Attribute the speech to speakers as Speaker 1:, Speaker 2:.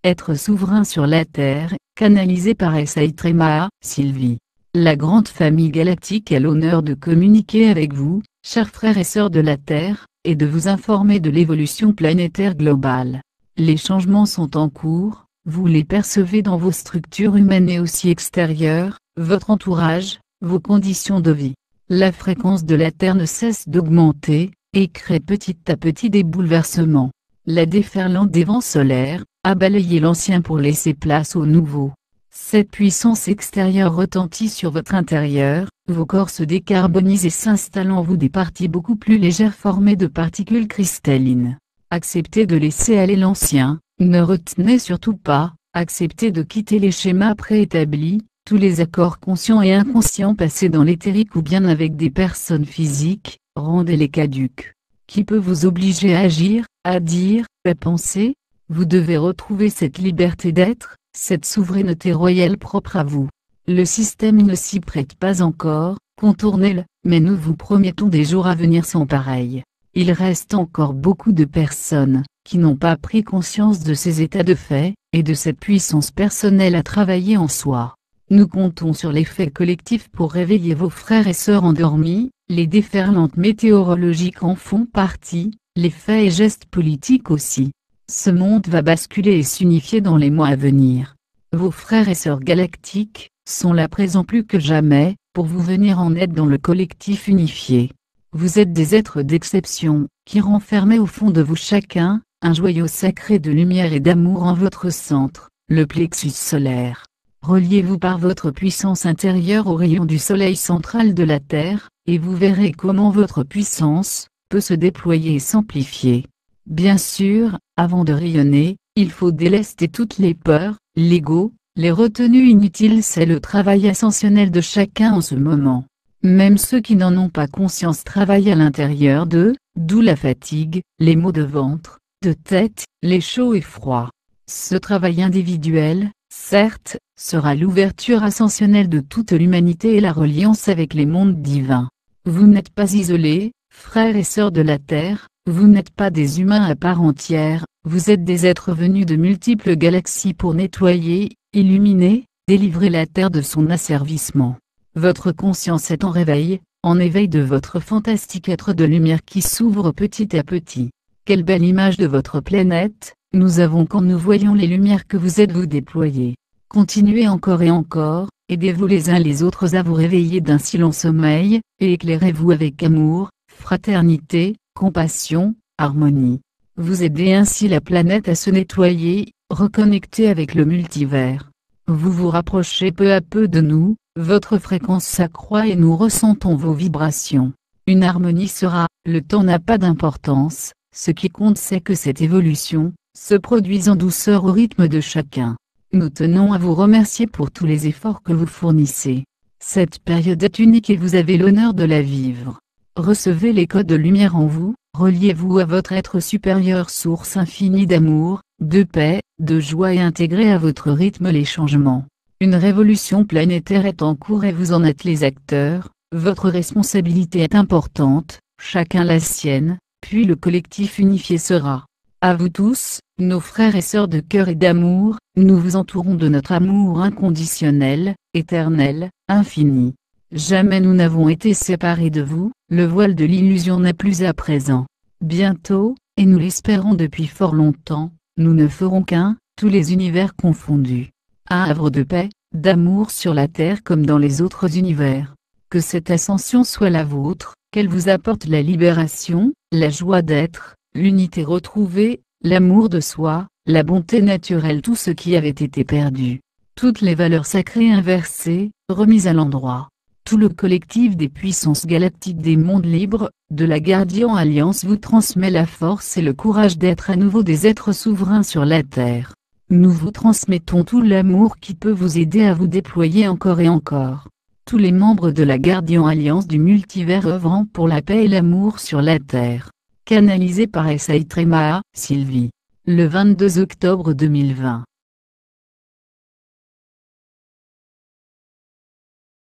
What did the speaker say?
Speaker 1: Être souverain sur la Terre, canalisé par Trema, Sylvie. La grande famille galactique a l'honneur de communiquer avec vous, chers frères et sœurs de la Terre, et de vous informer de l'évolution planétaire globale. Les changements sont en cours, vous les percevez dans vos structures humaines et aussi extérieures, votre entourage, vos conditions de vie. La fréquence de la Terre ne cesse d'augmenter, et crée petit à petit des bouleversements. La déferlante des vents solaires a balayé l'ancien pour laisser place au nouveau. Cette puissance extérieure retentit sur votre intérieur, vos corps se décarbonisent et s'installent en vous des parties beaucoup plus légères formées de particules cristallines. Acceptez de laisser aller l'ancien, ne retenez surtout pas, acceptez de quitter les schémas préétablis, tous les accords conscients et inconscients passés dans l'éthérique ou bien avec des personnes physiques, rendez-les caducs. Qui peut vous obliger à agir, à dire, à penser? Vous devez retrouver cette liberté d'être, cette souveraineté royale propre à vous. Le système ne s'y prête pas encore, contournez-le, mais nous vous promettons des jours à venir sans pareil. Il reste encore beaucoup de personnes qui n'ont pas pris conscience de ces états de fait, et de cette puissance personnelle à travailler en soi. Nous comptons sur l'effet collectif pour réveiller vos frères et sœurs endormis, les déferlantes météorologiques en font partie, les faits et gestes politiques aussi. Ce monde va basculer et s'unifier dans les mois à venir. Vos frères et sœurs galactiques sont là présents plus que jamais, pour vous venir en aide dans le collectif unifié. Vous êtes des êtres d'exception, qui renfermez au fond de vous chacun, un joyau sacré de lumière et d'amour en votre centre, le plexus solaire. Reliez-vous par votre puissance intérieure au rayon du soleil central de la Terre, et vous verrez comment votre puissance peut se déployer et s'amplifier. Bien sûr, avant de rayonner, il faut délester toutes les peurs, l'ego, les retenues inutiles. C'est le travail ascensionnel de chacun en ce moment. Même ceux qui n'en ont pas conscience travaillent à l'intérieur d'eux, d'où la fatigue, les maux de ventre, de tête, les chauds et froids. Ce travail individuel, certes, sera l'ouverture ascensionnelle de toute l'humanité et la reliance avec les mondes divins. Vous n'êtes pas isolés, frères et sœurs de la Terre, vous n'êtes pas des humains à part entière, vous êtes des êtres venus de multiples galaxies pour nettoyer, illuminer, délivrer la Terre de son asservissement. Votre conscience est en réveil, en éveil de votre fantastique être de lumière qui s'ouvre petit à petit. Quelle belle image de votre planète nous avons quand nous voyons les lumières que vous êtes vous déployer. Continuez encore et encore, aidez-vous les uns les autres à vous réveiller d'un si long sommeil, et éclairez-vous avec amour, fraternité, compassion, harmonie. Vous aidez ainsi la planète à se nettoyer, reconnecter avec le multivers. Vous vous rapprochez peu à peu de nous, votre fréquence s'accroît et nous ressentons vos vibrations. Une harmonie sera, le temps n'a pas d'importance, ce qui compte c'est que cette évolution se produise en douceur au rythme de chacun. Nous tenons à vous remercier pour tous les efforts que vous fournissez. Cette période est unique et vous avez l'honneur de la vivre. Recevez les codes de lumière en vous, reliez-vous à votre être supérieur, source infinie d'amour, de paix, de joie et intégrez à votre rythme les changements. Une révolution planétaire est en cours et vous en êtes les acteurs, votre responsabilité est importante, chacun la sienne, puis le collectif unifié sera. À vous tous, nos frères et sœurs de cœur et d'amour, nous vous entourons de notre amour inconditionnel, éternel, infini. Jamais nous n'avons été séparés de vous, le voile de l'illusion n'est plus à présent. Bientôt, et nous l'espérons depuis fort longtemps, nous ne ferons qu'un, tous les univers confondus. Un havre de paix, d'amour sur la terre comme dans les autres univers. Que cette ascension soit la vôtre, qu'elle vous apporte la libération, la joie d'être, l'unité retrouvée, l'amour de soi, la bonté naturelle, tout ce qui avait été perdu. Toutes les valeurs sacrées inversées, remises à l'endroit. Tout le collectif des puissances galactiques des mondes libres, de la Guardian Alliance vous transmet la force et le courage d'être à nouveau des êtres souverains sur la Terre. Nous vous transmettons tout l'amour qui peut vous aider à vous déployer encore et encore. Tous les membres de la Guardian Alliance du multivers œuvrant pour la paix et l'amour sur la Terre. Canalisé par Trema, Sylvie. Le 22 octobre 2020.